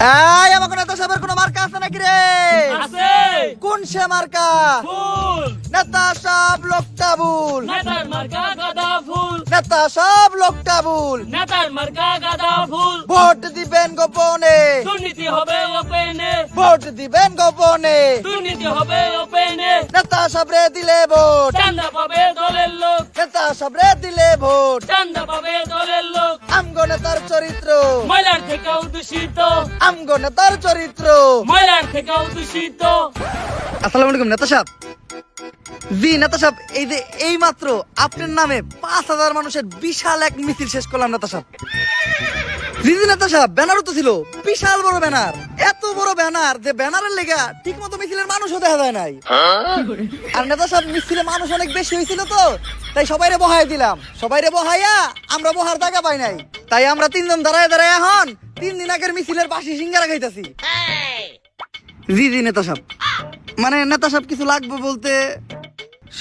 এই আমাকে নেতা সাহেবের কোনো মার্কা আছে নাকি রে? আছে। কোন সে মার্কা? ফুল। নেতা সাহেব লোকটা ভুল। নেতার মার্কা গাঁদা ফুল। নেতা সাহেব লোকটা ভুল। নেতার মার্কা গাঁদা ফুল। ভোট দিবেন গোপনে। দুর্নীতি হবে ওপেনে। ভোট দিবেন গোপনে। দুর্নীতি হবে ওপেনে। নেতা সাহেবরে দিলে ভোট। চান্দা পাবে দলের লোক। নেতা সাহেবরে দিলে ভোট। চান্দা পাবে দলের লোক। আমগো নেতার চরিত্র। ময়লার থেকেও দূষিত। আমগো নেতার চরিত্র। ময়লার থেকেও দূষিত। আসসালামু আলাইকুম নেতা সাহেব। জি নেতা সাহেব, এই যে এই মাত্র আপনার নামে 5,000 মানুষের বিশাল এক মিছিল শেষ করলাম নেতা সাহেব। জি জি নেতা সাহেব, ব্যানারও তো ছিল, বিশাল বড় ব্যানার। এত বড় ব্যানার যে ব্যানারের লেগা ঠিক মতো মিছিলের মানুষও দেখা যায় নাই। আর নেতা সাহেব, মিছিলে মানুষ অনেক বেশি হয়েছিল তো, তাই সবাইরে বহাই দিলাম। সবাইরে বহাইয়া আমরা বহার জায়গা পাই নাই, তাই আমরা তিনজন দাঁড়ায় দাঁড়ায় এখন 3 দিন আগের মিছিলের বাসি সিঙ্গারা খাইতেছি। জি জি নেতা সাহেব, মানে নেতা সাহেব কিছু লাগবে বলতে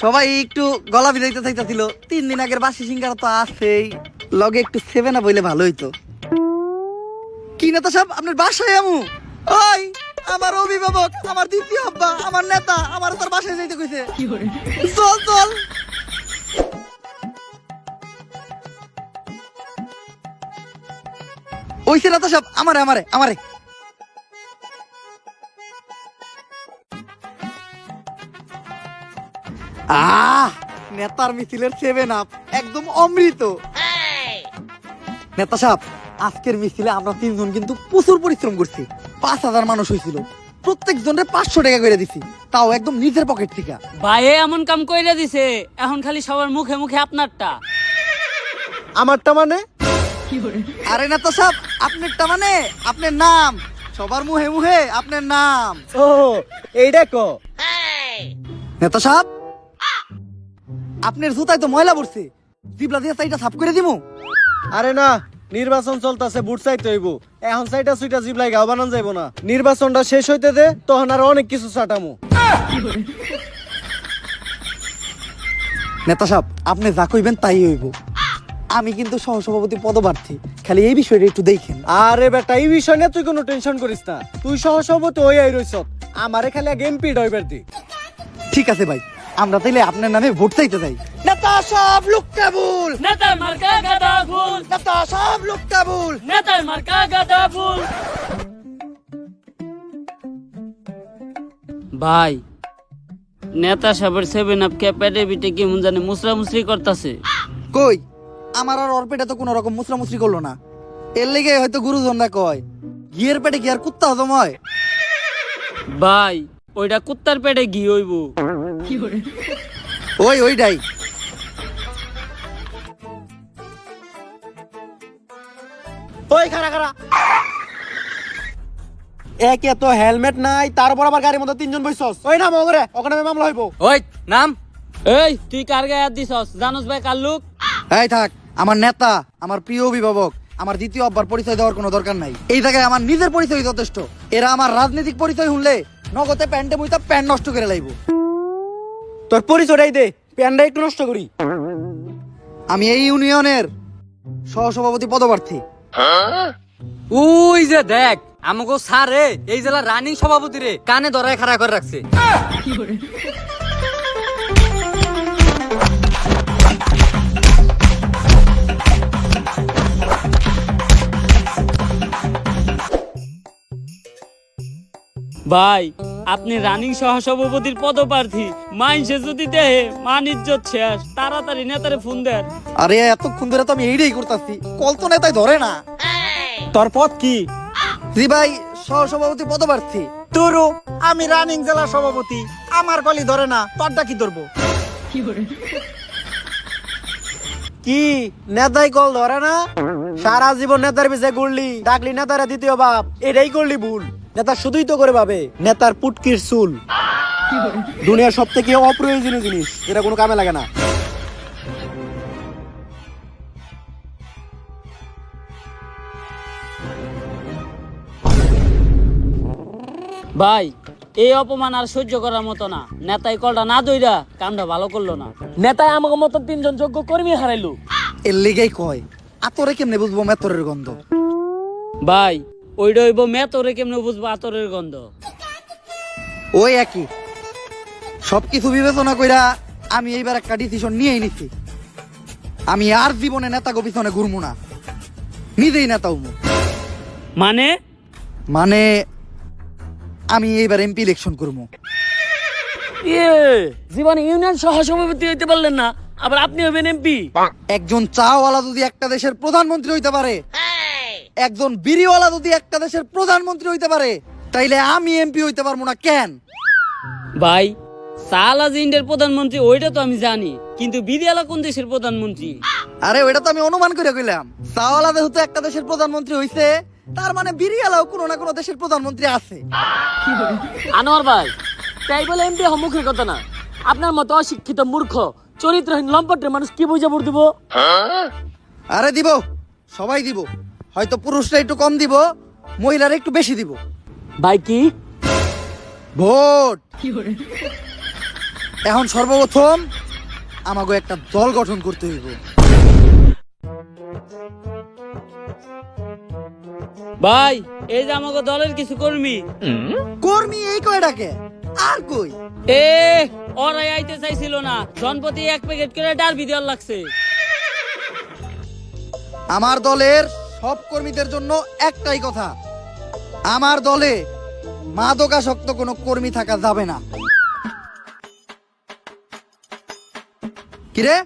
সবাই একটু গলা ভিজাইতে চাইতেছিল। 3 দিন আগের বাসি সিঙ্গারা তো আছেই, লগে একটু 7 আপ হইলে ভালো হইতো। কি নেতা সাহেব, আপনার বাসায় আমু? ওই আমার অভিভাবক, আমার দ্বিতীয় আব্বা, আমার নেতা আমার তার বাসায় যাইতে কইছে। চল চল। ওইছে নেতা সাহেব, আমারে আমারে আমারে নেতার মিছিলের 7 আপ একদম অমৃত। নেতা সাহেব, আজকের মিছিলে আমরা 3 জন কিন্তু প্রচুর পরিশ্রম করছি। 5,000 মানুষ হয়েছিল, প্রত্যেক জনের 500 টাকা করে দিছি, তাও একদম নিজের পকেট থেকে। ভাই এমন কাম কইরা দিছে, এখন খালি সবার মুখে মুখে আপনারটা। আমারটা মানে? আরে নেতা সাহেব, আপনারটা মানে আপনার নাম, সবার মুহে মুহে আপনার নাম। ও এইটা কো নেতা সাহেব, আপনার জুতায় তো ময়লা পড়ছে, জিবলা দিয়ে সাইডটা সাফ করে দিমু। আরে না, নির্বাচন চলতেছে, বুট চাইতে হইব। এখন সাইটা সুইটা জিবলাই গাও বানান যাইব না। নির্বাচনটা শেষ হইতে দে, তখন আর অনেক কিছু চাটামু। নেতা সাহেব, আপনি যা কইবেন তাই হইব। আমি কিন্তু সহসভাপতি পদপ্রার্থী, খালি এই বিষয়টা একটু দেখেন। আরে বেটা, এই বিষয় নিয়ে তুই কোনো টেনশন করিস না। তুই সহসভাপতি হই আই রইছ, আমারে খালি আগে এমপি ডইবার দি। ঠিক আছে ভাই, আমরা তাইলে আপনার নামে ভোট চাইতে যাই। নেতা সাহেব লোক কাবুল। নেতার মার্কা গাঁদা ফুল। নেতা সাহেব লোক কাবুল। নেতার মার্কা গাঁদা ফুল। ভাই, নেতা সাহেবের 7 আপ ক্যাপেটে বিটে কি মন জানে মুসরা মুসরি করতেছে। কই, আমার আর ওর পেটে তো কোনো রকম মুসরামুসরি করলো না। এর লেগে হয়তো গুরুজনরা কয় ঘিয়ের পেটে কি আর কুত্তা হজম হয়? ভাই, ওইটা কুত্তার পেটে ঘি হইব। ওইটাই। ওই খারা খারা, একে তো হেলমেট নাই, তারপর আবার গাড়ির মধ্যে 3 জন বইছস। ওই নাম ওগরে, ওখানে মামলা হইব। ওই নাম। এই তুই কার গায়ে হাত দিছস? জানোস ভাই কার লোক? এই থাক, আমার নেতা, আমার প্রিয় অভিভাবক, আমার দ্বিতীয় আব্বার পরিচয় দেওয়ার কোনো দরকার নাই। এই জায়গায় আমার নিজের পরিচয় যথেষ্ট। এরা আমার রাজনৈতিক পরিচয় শুনলে নগদে প্যান্টে মুইতা প্যান্ট নষ্ট করে লাইব। তোর পরিচয়টাই দে, প্যানটা একটু নষ্ট করি। আমি এই ইউনিয়নের সহসভাপতি পদপ্রার্থী। ওই যে দেখ, আমাকে স্যারে এই জেলার রানিং সভাপতি রে কানে ধরায় খাড়া করে রাখছে। ভাই, আপনি রানিং সহসভাপতির পদপ্রার্থী, মাইনসে যদি দেহে মান ইজ্জত শেষ। তাড়াতাড়ি নেতারে ফোন দেন। আরে এতক্ষণ ধরে তো আমি এইটাই করতেছি, কল তো নেতাই ধরে না। তোর পদ কি? জি ভাই, সহসভাপতি পদপ্রার্থী। তোরও, আমি রানিং জেলা সভাপতি, আমার কলি ধরে না, তোরটা কি ধরবো? কি নেতাই কল ধরে না? সারা জীবন নেতার পিছে ঘুরলি, ডাকলি নেতারা দ্বিতীয় বাপ, এটাই করলি ভুল। নেতা শুধুই তো করে ভাবে নেতার পুটকির চুল। দুনিয়ার সব থেকে অপ্রয়োজনীয় জিনিস, এটা কোনো কামে লাগে না। ভাই, এই অপমান আর সহ্য করার মতো না। নেতাই কলটা না দইরা কামটা ভালো করলো না। নেতাই আমাকে মতো 3 জন যোগ্য কর্মী হারাইলো। এর লেগেই কয় আতরে কেমনে বুঝবো মেতরের গন্ধ। ভাই, ওইটা হইব মেতরে কেমনে বুঝবো আতরের গন্ধ। ওই একই সবকিছু বিবেচনা কইরা আমি এইবার একটা ডিসিশন নিয়েই নিছি। আমি আর জীবনে নেতা গো পিছনে ঘুরবো না, নিজেই নেতা হবো। মানে মানে আমি এইবার এমপি ইলেকশন করবো। ইয়ে জীবনে ইউনিয়ন সহসভাপতি হইতে পারলেন না, আবার আপনি হবেন এমপি? একজন চাওয়ালা যদি একটা দেশের প্রধানমন্ত্রী হইতে পারে, একজন বিড়িওয়ালা যদি একটা দেশের প্রধানমন্ত্রী হইতে পারে, তাইলে আমি এমপি হইতে পারবো না কেন? ভাই সালা যে ইন্ডিয়ার প্রধানমন্ত্রী ওইটা তো আমি জানি, কিন্তু বিদিয়ালা কোন দেশের প্রধানমন্ত্রী? আরে ওইটা তো আমি অনুমান করে কইলাম। চাওয়ালা যেহেতু একটা দেশের প্রধানমন্ত্রী হইছে, তার মানে বিড়িওয়ালাও কোনো না কোনো দেশের প্রধানমন্ত্রী আছে। আনোয়ার ভাই তাই বলে এমপি মুখের কথা না। আপনার মতো অশিক্ষিত মূর্খ চরিত্রহীন লম্পটের মানুষ কি বুঝে ভোট দিব? আরে দিব, সবাই দিব। হয়তো পুরুষরা একটু কম দিব, মহিলারা একটু বেশি দিব। ভাই কি ভোট। এখন সর্বপ্রথম আমাকে একটা দল গঠন করতে হইব। ভাই এই যে আমাকে দলের কিছু কর্মী কর্মী এই কয়টাকে আর কই? এ ওরাই আইতে চাইছিল না, জনপতি এক প্যাকেট করে ডারবি দেওয়ার লাগছে। আমার দলের সব কর্মীদের জন্য একটাই কথা, আমার দলে মাদকাসক্ত কোনো কর্মী থাকা যাবে না। কিরে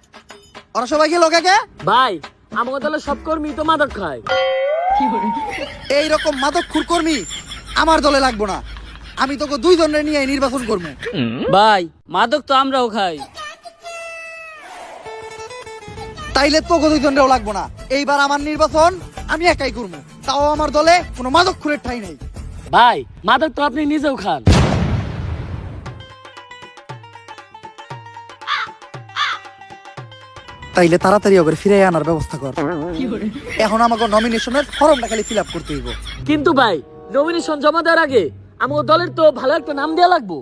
ওরা সবাই গেল কাকে? ভাই আমাকে দলের সব কর্মী তো মাদক খায়। এইরকম মাদকখুর কর্মী আমার দলে লাগবো না। আমি তোকে দুইজনের নিয়ে নির্বাচন করবো। ভাই মাদক তো আমরাও খাই। তাইলে তোকে দুইজনেরও লাগবো না। এইবার আমার নির্বাচন আমি একাই করবো, তাও আমার দলে কোনো মাদকখুরের ঠাঁই নেই। ভাই মাদক তো আপনি নিজেও খান। তাইলে তাড়াতাড়ি ওকে ফিরে আনার ব্যবস্থা কর। এখন আমাকে নমিনেশনের ফর্মটা খালি ফিল আপ করতে হইব। কিন্তু ভাই নমিনেশন জমা দেওয়ার আগে আমাকে দলের তো ভালো একটা নাম দেওয়া লাগবো।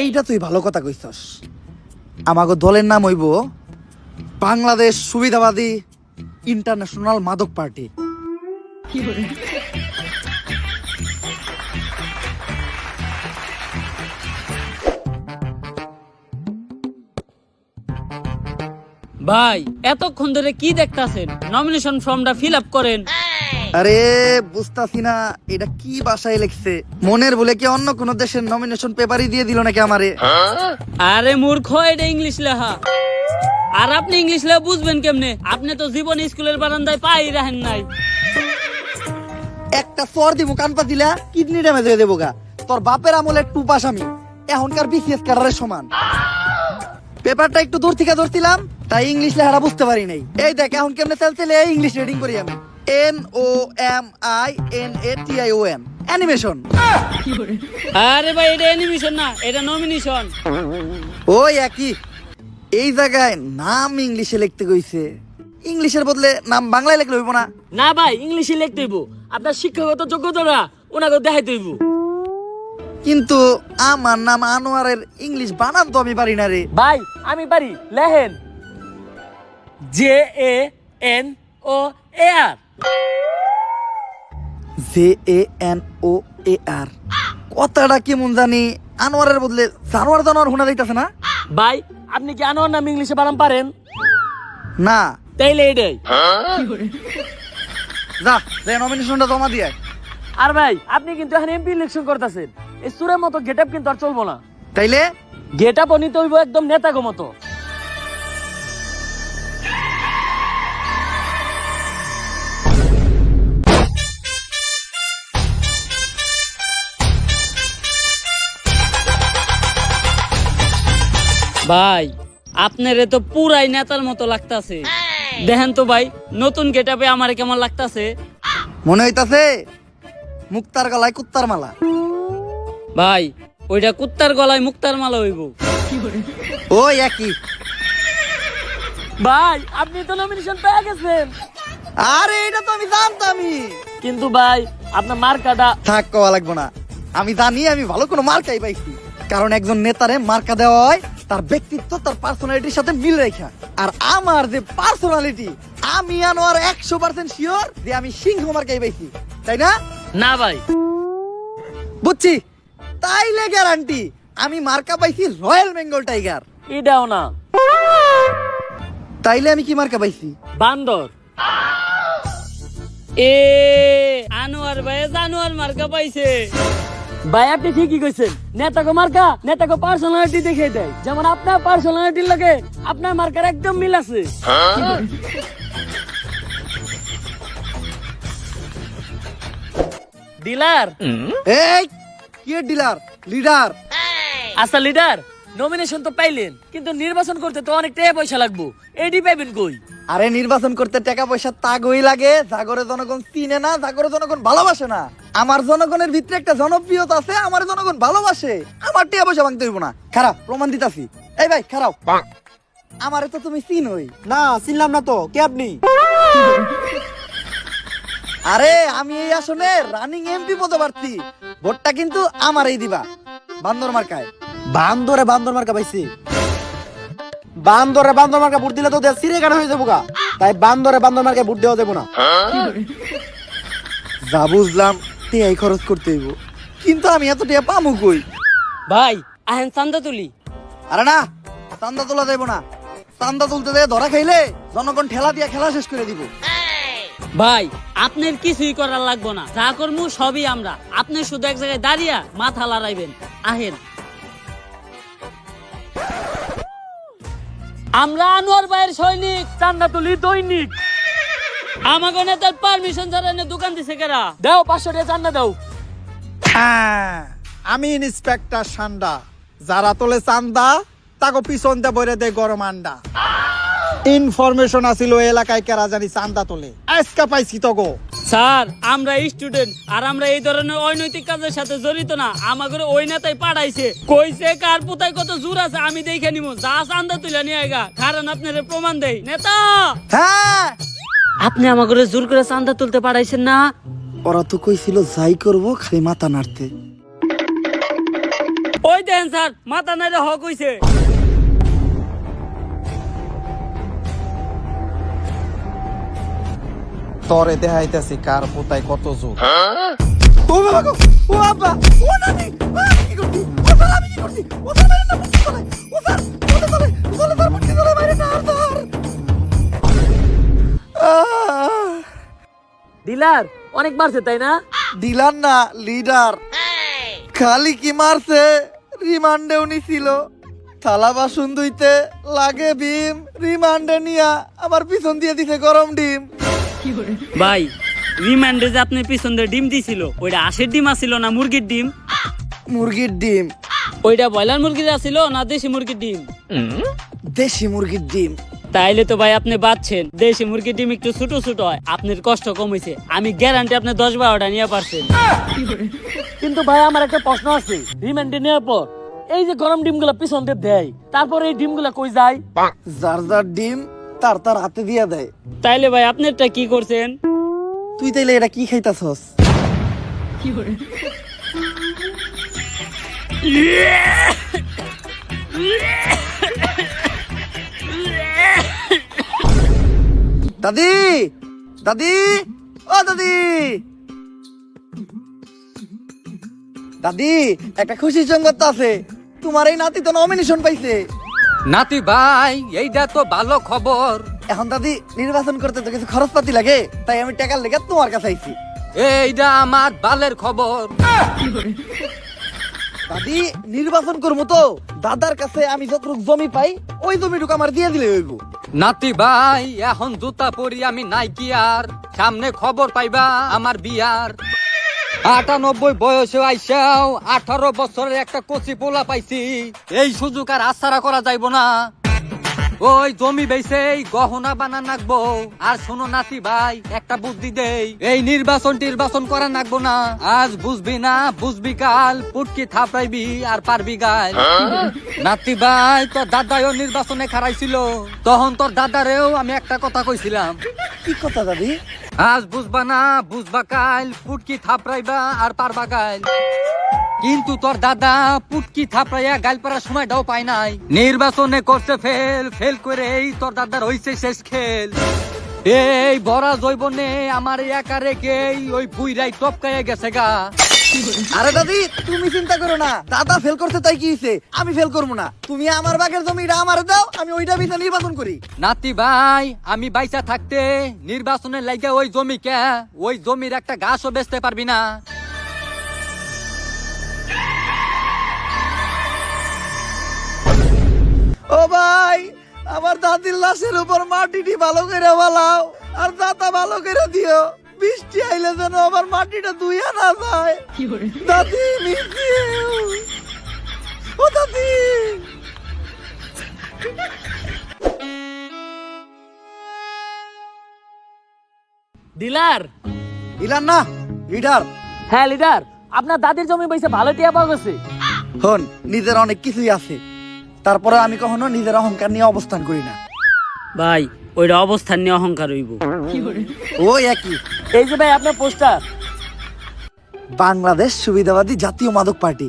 এইটা তুই ভালো কথা কইছস। আমাকে দলের নাম হইব বাংলাদেশ সুবিধাবাদী ইন্টারন্যাশনাল মাদক পার্টি। ভাই এতক্ষণ ধরে কি দেখতাছেন? নমিনেশন ফর্মটা ফিল আপ করেন। আরে বুঝতাছি না এটা কি ভাষায় লিখছে। মনের বলে কি অন্য কোন দেশের নমিনেশন পেপারই দিয়ে দিল নাকি আমারে? আরে মূর্খ, এটা ইংলিশ লেখা। আর আপনি ইংলিশ লেখা বুঝবেন কেমনে? আপনি তো জীবন স্কুলের বারান্দায় পাই রাখেন নাই। একটা সর দিব কানপা দিলা কিডনি ড্যামেজ হয়ে দেবো গা। তোর বাপের আমলের টু পাস আমি, এখনকার বিসিএস ক্যাডারের সমান। পেপারটা একটু দূর থেকে ধরছিলাম, তাই ইংলিশ লেখাটা বুঝতে পারি নাই। এই দেখ এখন কেমনে চলছে, ইংলিশ রিডিং করি আমি। NOMINATION animation. আরে ভাই এটা অ্যানিমেশন না, এটা নমিনেশন। ওই একই। এই জায়গায় নাম ইংলিশে লিখতে কইছে, ইংলিশের বদলে নাম বাংলায় লিখলে হইব না? না ভাই ইংলিশে লিখতে হইব। আপনার শিক্ষাগত যোগ্যতাটা ওনাকে দেখাইতে হইব। কিন্তু আমার নাম আনোয়ারের ইংলিশ বানান তো আমি পারি না রে। ভাই আমি পারি, লেহেন JANOAR। JANOAR কথাটা কেমন জানি আনোয়ারের বদলে জানোয়ার জানোয়ার শোনা যাইতাছে না? ভাই আপনি কি আনোয়ার নাম ইংলিশে বানান পারেন? না। তাইলে এটাই। যা নমিনেশনটা জমা দিয়ে আয়। আর ভাই আপনি কিন্তু এখন এমপি ইলেকশন করতেছেন, এই সুরের মতো গেটআপ কিন্তু আর চলবো না। তাইলে গেটআপ নিতে হইব একদম নেতাগো মতো। ভাই আপনারে তো পুরাই নেতার মতো লাগতাছে। দেখেন তো ভাই নতুন গেটআপে আমারে কেমন লাগতাছে। মনে হইতাছে মুক্তার গলায় কুত্তার মালা। ভাই ওইটা কুত্তার গলায় মুক্তার মালা হইব। ওই একই। ভাই আপনি তো নমিনেশন পেয়ে গেছেন। আরে এটা তো আমি জানতামই। কিন্তু ভাই আপনার মার্কাটা থাক কওয়া লাগবো না, আমি জানি আমি ভালো কোনো মার্কাই পাইছি। কারণ একজন নেতারে মার্কা দেওয়া হয় তার ব্যক্তিত্ব তার পার্সোনালিটির সাথে মিল রেখা। আর আমার যে পার্সোনালিটি, আমি আনোয়ার 100% শিওর যে আমি সিংহ মার্কাই পাইছি, তাই না? না ভাই। বুঝছি, তাইলে গ্যারান্টি আমি মার্কা পাইছি রয়্যাল বেঙ্গল টাইগার। এটাও না। তাইলে আমি কি মার্কা পাইছি? বান্দর। এ আনোয়ার ভাই জানোয়ার মার্কা পাইছে। ভাই আপনি ঠিকই কইছেন, নেতাকে মার্কা নেতাকে পার্সোনালিটি দেখে দেয়। যেমন আপনার পার্সোনালিটির লগে আপনার মার্কার একদম মিল আছে। ডিলার। এই কি ডিলার? লিডার। আচ্ছা লিডার, নমিনেশন তো পাইলেন, কিন্তু নির্বাচন করতে তো অনেক টাকা পয়সা লাগবো, এডি পাইবেন কই? আরে নির্বাচন করতে টাকা পয়সা তাগই লাগে, জাগরে জনগণ চিনে না, জাগরে জনগণ ভালোবাসে না। আমার জনগণের ভিতরে একটা জনপ্রিয়তা আছে, আমার জনগণ ভালোবাসে। আমার টাকা পয়সা ভাঙতে হইব না। খারাপ প্রমাণ দিতাছি। এই ভাই খারাপ, আমারে তো তুমি চিনোই। না চিনলাম না তো, কে আপনি? আরে আমি এই আসনে রানিং এমপি পদপ্রার্থী, ভোটটা কিন্তু আমারই দিবা, বান্দর মার্কায়। বান্দরে বান্দর মার্কা পাইছি। বান্দরে বান্দর মার্কা ভোট দিলে তো দেশ সিরে কাটা হয়ে যাবো গা। তাই বান্দরে বান্দর মার্কা ভোট দেওয়া যাবো না। যা বুঝলাম টিয়াই খরচ করতে হইব, কিন্তু আমি এত টিয়া পামু কই? ভাই আহেন চান্দা তুলি। আরে না, চান্দা তোলা যাইব না। চান্দা তুলতে যায় ধরা খাইলে জনগণ ঠেলা দিয়া খেলা শেষ করে দিব। ভাই আপনার কিছুই করার লাগবো না, যা করবো সবই আমরা। আপনি শুধু এক জায়গায় দাঁড়িয়ে মাথা লড়াইবেন। আহেন, আমরা আনোয়ার ভাইয়ের সৈনিক, চান্দা তুলি দৈনিক। আমাকে নেতার পারমিশন ছাড়া এনে দোকান দিছে কেরা? দাও 500 টাকা চান্দা দাও। আমি ইন্সপেক্টর সান্ডা, যারা তোলে চান্দা তাকে পিছন দিয়ে বইরে দেয় গরম আন্ডা। ইনফরমেশন আছিল এলাকায় কেরা জানি চান্দা তোলে, আজকা পাইছি তো গো। স্যার আমরা স্টুডেন্ট, আর আমরা এই ধরনের অনৈতিক কাজের সাথে জড়িত না। আমাদের ওই নেতাই পাঠাইছে, কইছে কার পুতায় কত জোর আছে আমি দেখে নিব। যা চান্দা তুলে নিয়ে আইগা, কারণ আপনার প্রমাণ দেই। নেতা হ্যাঁ, আপনি আমাকে জোর করে চান্দা তুলতে পাঠাইছেন না? ওরা তো কইছিল যাই করব খালি মাথা নাড়তে। ওই দেন স্যার, মাথা নাইরে হক হইছে। তরে দেখাইতেছি কার পোতায় কত জোর। ও বাবা গো, ও আব্বা, ও নানি, আমি কি করছি? ও স্যার আমি কি করছি? ও স্যার বাইরে না মুক্তি চলে। ও স্যার চলে চলে চলে স্যার মুক্তি চলে বাইরে না আর স্যার। ডিলার অনেক মারছে তাই না? ডিলার না লিডার। খালি কি মারছে, রিমান্ডেও নিছিল। থালা বাসন ধুইতে লাগে ভীম, রিমান্ডে নিয়া আমার পিছন দিয়ে দিছে গরম ডিম। ভাই রিমান্ডে যে আপনি পিছন দিয়ে ডিম দিছিল, ওইটা আশের ডিম আছিল না মুরগির ডিম? মুরগির ডিম। ওইটা ব্রয়লার মুরগির আছিল না দেশি মুরগির ডিম? দেশি মুরগির ডিম। তাইলে তো ভাই আপনি বাঁচছেন। দেশি মুরগির ডিম একটু ছোট ছোট হয়, আপনার কষ্ট কম হয়েছে। আমি গ্যারান্টি আপনি 10-12টা নিয়ে পারছেন। কিন্তু ভাই আমার একটা প্রশ্ন আছে, রিমান্ডে নেওয়ার পর এই যে গরম ডিমগুলা পিছন দিয়ে দেয়, তারপর এই ডিমগুলা কই যায়? যার যার ডিম তার তার হাতে দিয়া দেয়। তাইলে ভাই আপনারটা কি করছেন? তুই তাইলে এটা কি খাইতাছস? দাদি, দাদি, ও দাদি, দাদি একটা খুশির সংবাদ তো আছে। তোমার এই নাতি তো নমিনেশন পাইছে। নাতি ভাই এইটা তো ভালো খবর। এখন দাদি নির্বাচন করতে তো কিছু খরচপাতি লাগে, তাই আমি টাকার লেগে তোমার কাছে আইছি। এইটা আমার বালের খবর। দাদি নির্বাচন করবো তো, দাদার কাছে আমি যতটুকু জমি পাই ওই জমিটুকু আমার দিয়ে দিলে হইব। নাতি ভাই এখন জুতা পরি আমি নাই কি আর, সামনে খবর পাইবা আমার বিয়ার। 98 বয়সে আইসাও 18 বছরের একটা কচি পোলা পাইছি। এই সুযোগ আর আশারা করা যাইব না। ওই জমি বেচে গহনা বানা নাকবো। আর শোনো নাতি ভাই একটা বুদ্ধি দেই, এই নির্বাচন করা নাকবো না। আজ বুঝবি না বুঝবি কাল, পুটকি থাপড়াইবি আর পারবি গাল। নাতি ভাই তোর দাদাও নির্বাচনে খারাইছিল, তখন তোর দাদারেও আমি একটা কথা কইছিলাম। কি কথা দাদি? আজ বুঝবা না বুঝবা কাল, পুটকি থাপড়াইবা আর পারবা গাল। কিন্তু তোর দাদা পুটকি থাপড়াইয়া গাল পাড়ার সময়টাও পায় নাই। নির্বাচনে করছে ফেল, ফেল করে এই তোর দাদার হইছে শেষ খেল। এই বড়া জৈবনে আমার একা রেখে ওই বুইরাই টপকাইয়া গেছে গা। আরে দাদি তুমি চিন্তা করো না, দাদা ফেল করছে তাই কি হইছে, আমি ফেল করবো না। তুমি আমার বাগের জমিটা আমার দাও, আমি ওইটা বিচে নির্বাচন করি। নাতি ভাই, আমি বাইসা থাকতে নির্বাচনের লাগে ওই জমিকে, ওই জমির একটা ঘাসও বেচতে পারবি না। ও ভাই, আমার দাদির লাশের উপর মাটিটি ভালো করে বালাও, আর দাতা ভালো করে দিও। বৃষ্টি আইলে যেন আমার মাটিটা ধুইয়া না যায়। দাদি মিছি, ও দাদি। ডিলার। ইলান না, লিডার। হ্যাঁ লিডার, আপনার দাদির জমি বইছে ভালো টিয়া পাওয়া গেছে। হন, নিজের অনেক কিছুই আছে, তারপরে আমি কখনো নিজের অহংকার নিয়ে অবস্থান করি না। ভাই ওইটা অবস্থান নিয়ে অহংকার হইব। ওই একই। এই যে ভাই আপনার পোস্টার। বাংলাদেশ সুবিধাবাদী জাতীয় মাদক পার্টি,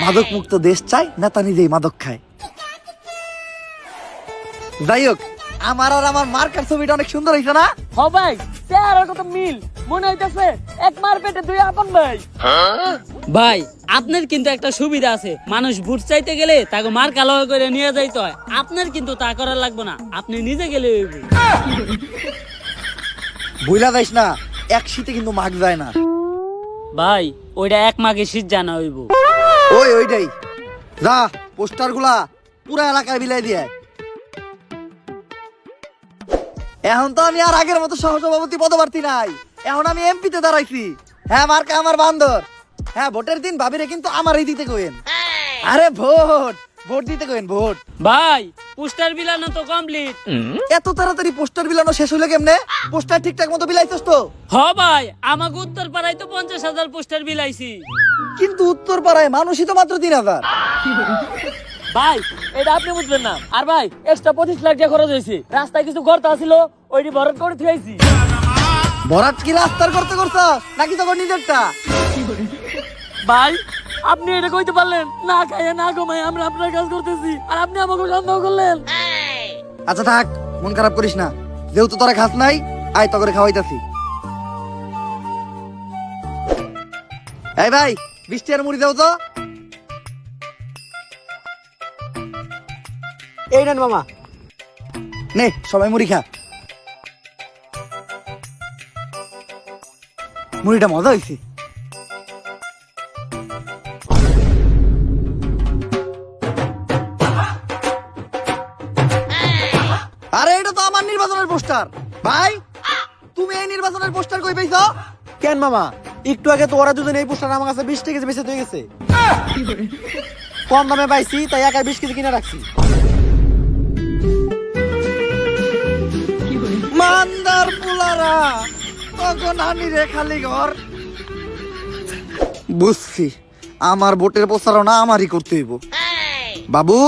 মাদক মুক্ত দেশ চাই, নেতা নিজেই মাদক খায়। যাই হোক, আমার আর আমার মার্কার ছবিটা অনেক সুন্দর হয়েছে না? হ ভাই, চেহারার কত মিল, মনে হইতাছে এক মার পেটে দুই আপন ভাই। ভাই আপনার কিন্তু একটা সুবিধা আছে, মানুষ ভোট চাইতে গেলে তাকে মার কালো করে নিয়ে যাইতে হয়। আপনার কিন্তু তা করা লাগবে না, আপনি নিজে গেলে হইব। ভুলা যাইস না, এক শীতে কিন্তু মাগ যায় না। ভাই ওইটা এক মাগে শীত জানা হইব। ওইটাই। যা, পোস্টার গুলা পুরা এলাকায় বিলাই দিয়ে। এখন তো আমি আর আগের মতো সহসভাপতি পদপ্রার্থী নাই, এখন আমি এমপিতে দাঁড়াইছি। হ্যাঁ, মার্কা আমার বান্দর। হ্যাঁ, ভোটের দিন ভাবিরে কিন্তু আমারই দিতে কইেন। আরে ভোট দিতে কইেন, ভোট। ভাই পোস্টার বিলানো তো কমপ্লিট। এত তাড়াতাড়ি পোস্টার বিলানো শেষ হইলো কেমনে? পোস্টার ঠিকঠাক মতো বিলাইছস তো? হ ভাই, আমাকে উত্তর পাড়ায় তো 50,000 পোস্টার বিলাইছি। কিন্তু উত্তর পাড়ায় মানুষই তো মাত্র 3,000। ভাই এটা আপনি বুঝবেন না। আর ভাই এক্সট্রা 25 লাখ টাকা খরচ হয়েছে, রাস্তায় কিছু গর্ত আছিল, ওইটি ভরত করে থুয়েছি। ভরাট কি রাস্তার করতে নাকি তখন নিজেরটা? ভাই আপনি এটা কইতে পারলেন না, খাইয়ে না ঘুমাই আমরা আপনার কাজ করতেছি, আর আপনি আমাকে সন্দেহ করলেন। আচ্ছা থাক, মন খারাপ করিস না, যেহেতু তোরা খাস নাই, আয় তো করে খাওয়াইতাছি। এই ভাই, 20 টাকার মুড়ি দাও তো। এই নেন মামা। নে, সবাই মুড়ি খা। মুড়িটা মজা হয়েছে। আরে এটা তো আমার নির্বাচনের পোস্টার। ভাই, তুমি এই নির্বাচনের পোস্টার কই পাইছো? কেন মামা, একটু আগে তো ওরা দুজন এই পোস্টার আমার কাছে 20 টাকা বেঁচে হয়ে গেছে। কম দামে পাইছি তাই একা 20 কেজি কিনে রাখছি। মান্দার পুলারা তখন আনি রে খালি ঘর। বুঝছি, আমার ভোটের প্রচারণা আমারই করতে হইব। বাবু,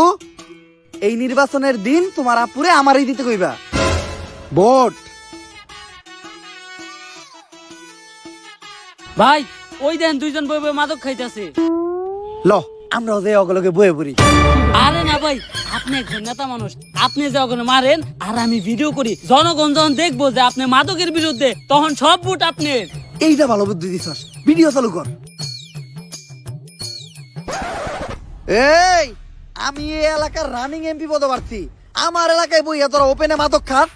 এই নির্বাচনের দিন তোমার আপুরে আমারই দিতে কইবা ভোট। ভাই ওই দেন দুইজন বই বই মাদক খাইতেছে। ল, আমরাও যে অগলকে বয়ে পড়ি। আরে না ভাই, আপনি একজন নেতা মানুষ, আপনি যে ওখানে মারেন আর আমি ভিডিও করি, জনগণ যখন দেখবো যে আপনি মাদকের বিরুদ্ধে, তখন সব ভোট আপনার। এইটা ভালো বুদ্ধি দিছস, ভিডিও চালু কর। এই, আমি এই এলাকার রানিং এমপি পদপ্রার্থী, আমার এলাকায় বইয়া তোরা ওপেনে মাদক খাস?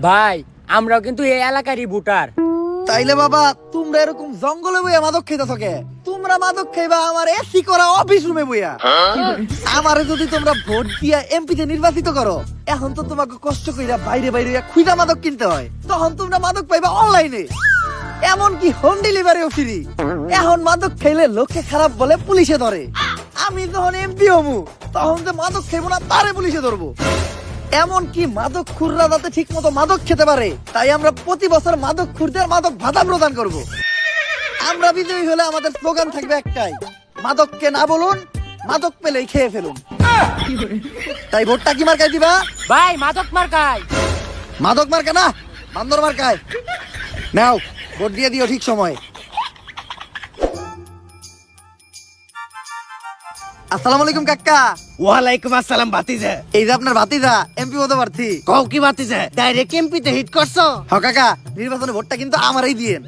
ভাই আমরাও কিন্তু এই এলাকারই ভোটার। তাইলে বাবা, তোমরা এরকম জঙ্গলে বইয়া মাদক খাইতেছ কে? তোমরা মাদক খাইবা আমার এসি করা অফিস রুমে বইয়া। আমারে যদি তোমরা ভোট দিয়া এমপিতে নির্বাচিত করো, এখন তো তোমাকে কষ্ট কইরা বাইরে বাইরে খুঁজা মাদক কিনতে হয়, তখন তোমরা মাদক পাইবা অনলাইনে, এমনকি হোম ডেলিভারিও ফ্রি। এখন মাদক খাইলে লোকে খারাপ বলে পুলিশে ধরে, আমি যখন এমপি হমু তখন যে মাদক খাইবো না তারে পুলিশে ধরবো। এমনকি মাদক খুররা যাতে ঠিক মতো মাদক খেতে পারে, তাই আমরা প্রতি বছর মাদক খুরদের মাদক ভাতা প্রদান করব। আমরা বিজয়ী হলে আমাদের স্লোগান থাকবে একটাই, মাদককে না বলুন, মাদক পেলেই খেয়ে ফেলুন। তাই ভোটটা কি মার্কায় দিবা? ভাই মাদক মার্কায়। মাদক মার্কা না, বান্দর মার্কায়। নাও, ভোট দিয়ে দিও ঠিক সময়। আসসালামু আলাইকুম কাকা। ওয়ালাইকুম আসসালাম ভাতিজা। এই যে আপনার ভাতিজা এমপি হতে প্রার্থী। কও কি ভাতিজা, ডাইরেক্ট এমপিতে হিট করছো? হ কাকা, নির্বাচনে ভোটটা কিন্তু আমারই দিয়েন।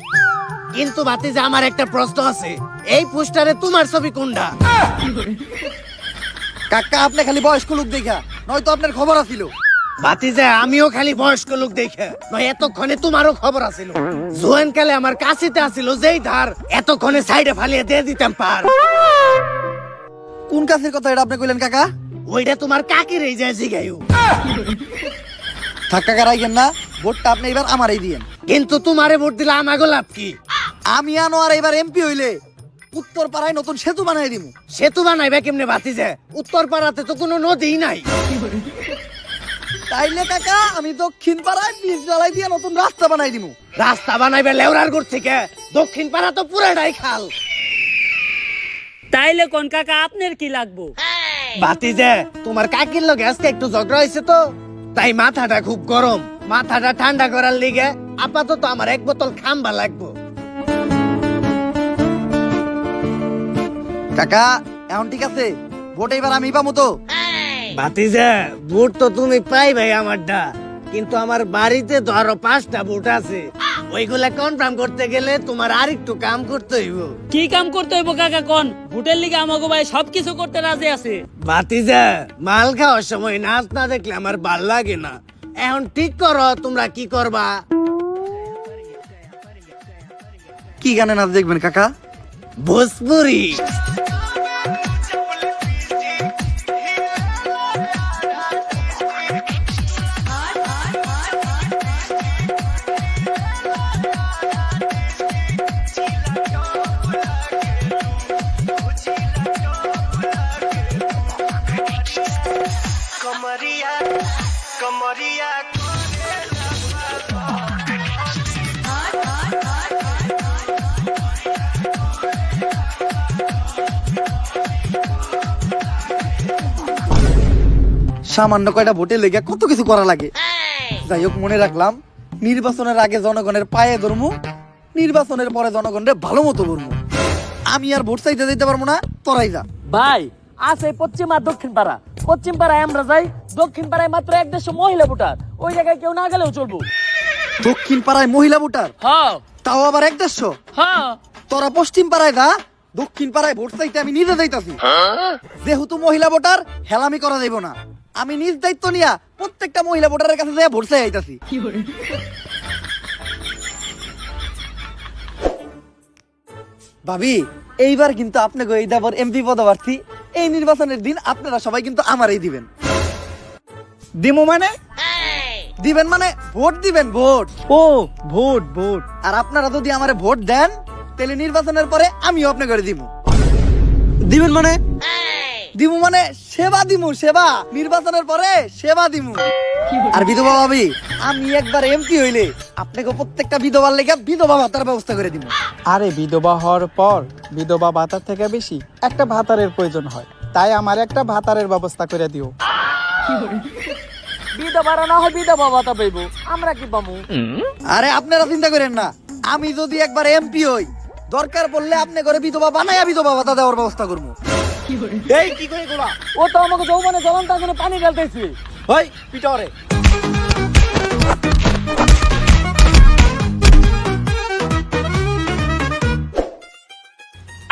কিন্তু ভাতিজা আমার একটা প্রশ্ন আছে, এই পোস্টারে তোমার ছবি কোনটা? কাকা আপনি খালি বয়স্ক লোক দেখা, নয়তো আপনার খবর আছিল। ভাতিজা আমিও খালি বয়স্ক লোক দেখে নয়, এতক্ষণে তোমারও খবর আছিল। জোয়ান কালে আমার কাছিতে আছিল যেই ধার, এতক্ষণে সাইডে ফালিয়ে দিয়ে দিতাম পার। কোন কাছের কথা এটা আপনি কইলেন কাকা? ওইটা তোমার কাকির এই যায় জিগাইও। থাক কাকা রাইগেন না, ভোটটা আপনি এবার আমারই দিয়েন। কিন্তু তোমারে ভোট দিলে আমাগো লাভ কি? আমি আনোয়ার এবার এমপি হইলে উত্তর পাড়ায় নতুন সেতু বানাই দিমু। সেতু বানাইবে কেমনে ভাতিজা? উত্তর পাড়াতে তো কোনো নদীই নাই। তাইলে কাকা আমি দক্ষিণ পাড়ায় বীজ জ্বালাই দিয়ে নতুন রাস্তা বানাই দিমু। রাস্তা বানাইবে লেওরার গোড় থেকে, দক্ষিণ পাড়া তো পুরাটাই খাল। তাইলে কোন কাকা আপনার কি লাগবো? ভাতিজা তোমার কাকির লগে আজকে একটু ঝগড়া হয়েছে তো, তাই মাথাটা খুব গরম। মাথাটা ঠান্ডা করার লিগে আপাতত আমার এক বোতল খাম্বা লাগবো। কাকা এখন ঠিক আছে, ভোট এবার আমি পাবো তো? ভাতিজা ভোট তো তুমি পাই ভাই আমারটা, কিন্তু আমার বাড়িতে তো আরো 5টা ভোট আছে, ওইগুলা কনফার্ম করতে গেলে তোমার আর একটু কাম করতে হইব। কি কাম করতে হইব কাকা কোন? ভোটের লিগে আমাকে ভাই সবকিছু করতে রাজি আছে। ভাতিজা মাল খাওয়ার সময় নাচ না দেখলে আমার ভাল লাগে না। এখন ঠিক করো তোমরা কি করবা। কি গানে নাচ দেখবেন কাকা? ভোজপুরি। সামান্য কয়টা ভোটে লেগে কত কিছু করা লাগে। যাই হোক, মনে রাখলাম নির্বাচনের আগে জনগণের পায়ে ধরমু, নির্বাচনের পরে জনগণের ভালো মতো ধরমু। আমি আর ভোট চাইতে যেতে পারবো না, তোরাই যা। ভাই আছে পশ্চিম আর দক্ষিণ পাড়া। পশ্চিম পাড়ায় আমরা যাই, দক্ষিণ পাড়ায় মাত্র 150 মহিলা ভোটার, ওই জায়গায় কেউ না গেলেও চলবো। দক্ষিণ পাড়ায় মহিলা ভোটার, হ্যাঁ তাও আবার 150। হ্যাঁ তোরা পশ্চিম পাড়ায় যা, দক্ষিণ পাড়ায় ভোট চাইতে আমি নিজে যাইতাছি। যেহেতু মহিলা ভোটার, হেলামি করা যাইব না। আমি নিজ দায়িত্ব নিয়া প্রত্যেকটা মহিলা ভোটারের কাছে যাই ভোট চাই আইতাছি। ভাবি এইবার কিন্তু আপনাকে এই দেবর এমপি পদপ্রার্থী। এই নির্বাচনের দিন আপনারা সবাই কিন্তু আমারই দিবেন। দিমু মানে? দিবেন মানে ভোট দিবেন, ভোট। ও ভোট ভোট। আর আপনারা যদি আমারে ভোট দেন, তাহলে নির্বাচনের পরে আমিও আপনাকে দিব। দিবেন মানে? দিমু মানে সেবা দিমু, সেবা। নির্বাচনের পরে সেবা দিমু। আর বিধবা ভাবি, আমি একবার এমপি হইলে আপনাকে প্রত্যেকটা বিধবার লেগে বিধবা ভাতার ব্যবস্থা করে দিব। আরে বিধবা হওয়ার পর বিধবা ভাতার থেকে বেশি একটা ভাতারের প্রয়োজন হয়, তাই আমার একটা ভাতারের ব্যবস্থা করে দিও। বিধবা না হয় বিধবা ভাতা পাইবো, আমরা কি পাবো? আরে আপনারা চিন্তা করেন না, আমি যদি একবার এমপি হই, দরকার পড়লে আপনি করে বিধবা বানাইয়া বিধবা ভাতা দেওয়ার ব্যবস্থা করবো। এই কি করে গোলা? ও তো আমাকে যৌবনে জ্বলন্ত আগুনে পানি ঢালতেছে। ওই পিটরে।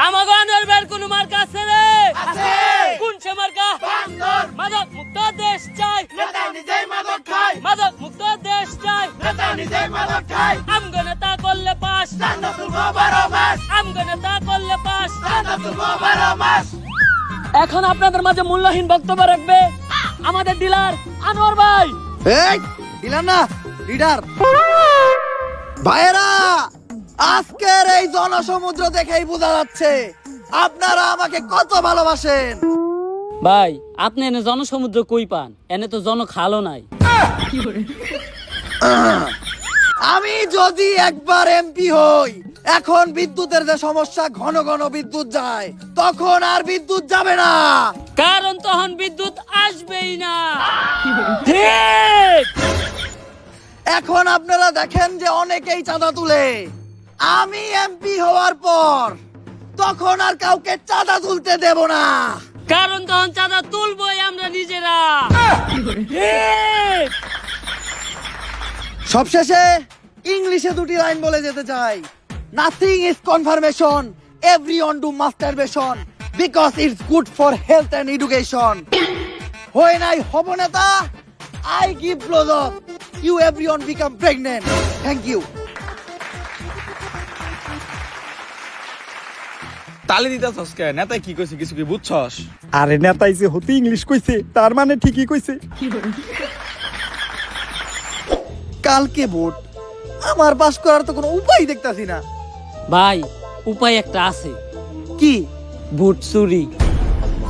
আমাকে আনবার কোন মার্কা আছে রে? আছে। কোন সে মার্কা? বান্দর। মাদক মুক্ত দেশ চাই, নেতা নিজেই মাদক খায়। মাদক মুক্ত দেশ চাই, নেতা নিজেই মাদক খায়। আমগো নেতা করলে পাস, চাঁদা তুলবো 12 মাস। আমগো নেতা করলে পাস, চাঁদা তুলবো 12 মাস। এখন আপনাদের মাঝে মূল্যহীন বক্তব্য রাখবে আমাদের ডিলার আনোয়ার ভাই। এই দিলাম না লিডার ভাইয়েরা, আজকের এই জনসমুদ্র দেখেই বোঝা যাচ্ছে আপনারা আমাকে কত ভালোবাসেন। ভাই আপনি এনে জনসমুদ্র কই পান? এনে তো জন খালও নাই। আমি যদি একবার এমপি হই, এখন বিদ্যুতের যে সমস্যা, ঘন ঘন বিদ্যুৎ যায়, তখন আর বিদ্যুৎ যাবে না। কারণ তখন বিদ্যুৎ আসবেই না। ঠিক। এখন আপনারা দেখেন যে অনেকেই চাঁদা তুলে। আমি এমপি হওয়ার পর তখন আর কাউকে চাঁদা তুলতে দেব না। কারণ তখন চাঁদা তুলবই আমরা নিজেরা। সবশেষে ইংলিশে দুটি লাইন বলে যেতে চাই। Nothing is confirmation, everyone do masturbation, because it's good for health and education. When I হব নেতা, I give blowjob, you everyone become pregnant. Thank you. তালি দিতেছস কে? নেতাই কি কইছে কিছু কি বুঝছস? আরে নেতাই যে হতে ইংলিশ কইছে তার মানে ঠিকই কইছে। কালকে ভোট, আমার পাস করার তো কোনো উপায় দেখতাছি না। ভাই উপায় একটা আছে, কি? ভোট চুরি।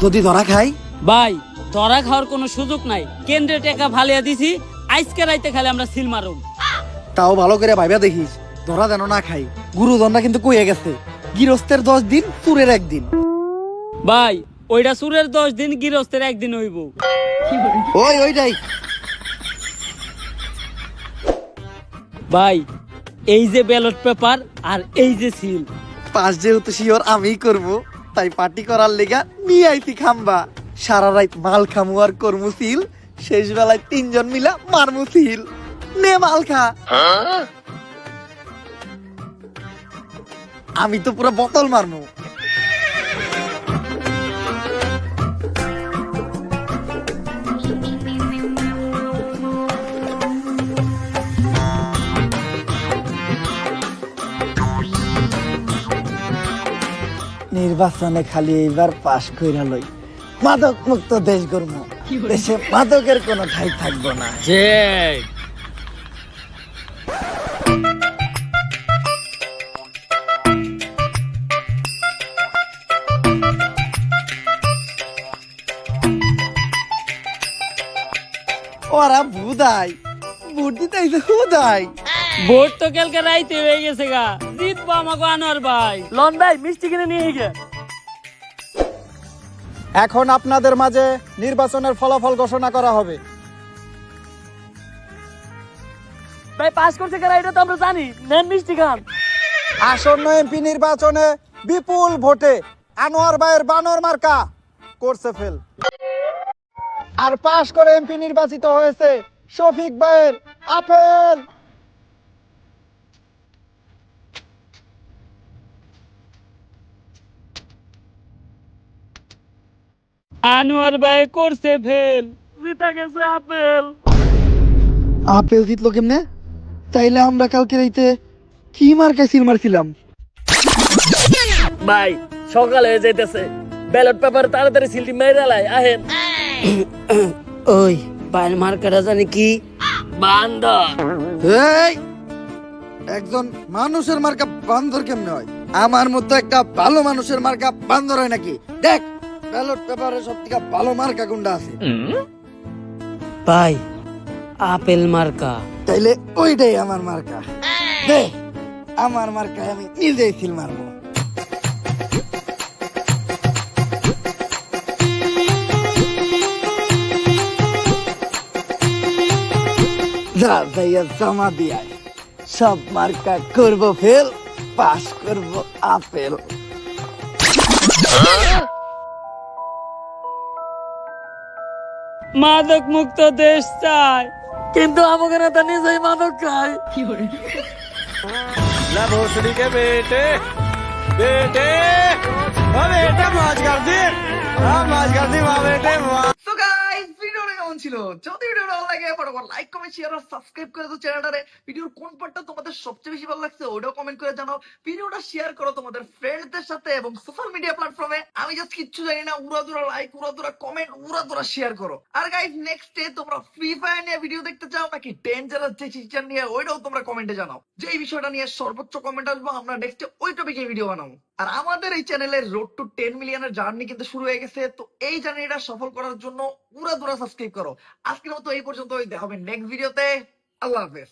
যদি ধরা খাই? ভাই ধরা খাওয়ার কোনো সুযোগ নাই, কেন্দ্রে টাকা ফালিয়া দিছি, আজকে রাইতে খালি আমরা সিল মারুম। তাও ভালো করে ভাইবা দেখিস, ধরা যেন না খাই। গুরুজনরা কিন্তু কইয়া গেছে, গৃহস্থের 10 দিন, চুরের 1 দিন। ভাই ওইটা সুরের 10 দিন, গৃহস্থের 1 দিন হইব। ওইটাই। ভাই এই যে ব্যালট পেপার আর এই যে সিল, পাস যেহেতু শিওর আমিই করব, তাই পার্টি করার লেগা নিয়ে আইছি খাম্বা। সারা রাত মাল খামু আর করমু সিল, শেষ বেলায় 3 জন মিলা মারমু সিল। নে মাল খা। আমি তো পুরো বোতল মারমু। নির্বাচনে খালি এইবার পাশ কইরা লই, মাদক মুক্ত দেশ গর্ম, দেশে মাদকের কোনো ঠাই থাকবো না। ওরা ভুদাই, ভোট দিতে আইছে হুদাই। ভোট তো কালকে রাইতে হয়ে গেছে গা, জিতবো আমাকে আনোয়ার ভাই। লন ভাই মিষ্টি কিনে নিয়ে গে। এখন আপনাদের মাঝে নির্বাচনের ফলাফল ঘোষণা করা হবে। ভাই পাস করছে কারা এটা তো আমরা জানি, নেন মিষ্টি খান। আসন্ন এমপি নির্বাচনে বিপুল ভোটে আনোয়ার ভাইয়ের বানর মার্কা করছে ফেল। আর পাশ করে এমপি নির্বাচিত হয়েছে শফিক ভাইয়ের আপেল। আনোয়ার ভাই করছে ফেল, জিতা গেছে আপেল। আপেল জিতলো কেমনে? তাইলে আমরা কালকে রাইতে কি মার্কায় সিল মারছিলাম? ভাই সকাল হয়ে যাইতেছে, ব্যালট পেপার তাড়াতাড়ি সিলটি মেরে লাই আহেন। ওই বাইর মার্কাটা জানি কি? বান্দর। এই একজন মানুষের মার্কা বান্দর কেমনে হয়? আমার মতো একটা ভালো মানুষের মার্কা বান্দর হয় নাকি? দেখ ব্যালট পেপারে সব থেকে ভালো মার্কা কোনটা আছে। ভাই আপেল মার্কা। তাইলে ওইটাই আমার মার্কা। দে আমার মার্কায় আমি নিজেই সিল মারবো। যা যাইয়া জমা দিয়া সব মার্কা করব ফেল, পাস করব আপেল। মাদক মুক্ত দেশ চাই, কিন্তু আমাকে নেতা নিজেই মাদক খায়। না ভোসড়ি কে বেটে বেটে বেটে মাছ कर दी মাছ कर दी মা বেটে মা। সো গাইস ভিডিওটা কেমন ছিল? যদি ভিডিওটা ভালো লাগে ফটাফট লাইক কমেন্ট শেয়ার আর সাবস্ক্রাইব করে দাও চ্যানেলটারে। ভিডিওর কোন পার্টটা তোমাদের সবচেয়ে বেশি ভালো লাগছে ওটাও কমেন্ট করে জানাও। ভিডিওটা শেয়ার করো তোমাদের ফ্রেন্ডদের সাথে এবং সোশ্যাল মিডিয়া প্ল্যাটফর্মে। আমি জাস্ট কিচ্ছু জানি না, উড়াদুরা লাইক, উড়াদুরা কমেন্ট, উড়াদুরা শেয়ার করো। আর গাইস নেক্সট ডে তোমরা ফ্রি ফায়ার নিয়ে ভিডিও দেখতে চাও নাকি ডেঞ্জারাস যে ফিচার নিয়ে, ওইটাও তোমরা কমেন্টে জানাও। যে এই বিষয়টা নিয়ে সর্বোচ্চ কমেন্ট আসবো আমরা নেক্সট ওই টপিকে ভিডিও বানাবো। আর আমাদের এই চ্যানেলের রোড টু 10 মিলিয়নের জার্নি কিন্তু শুরু হয়ে গেছে। তো এই জার্নিটা সফল করার জন্য উড়াদুরা সাবস্ক্রাইব করো। আজকের মতো এই পর্যন্ত, দেখা হবে নেক্সট ভিডিওতে। আল্লাহ হাফেজ।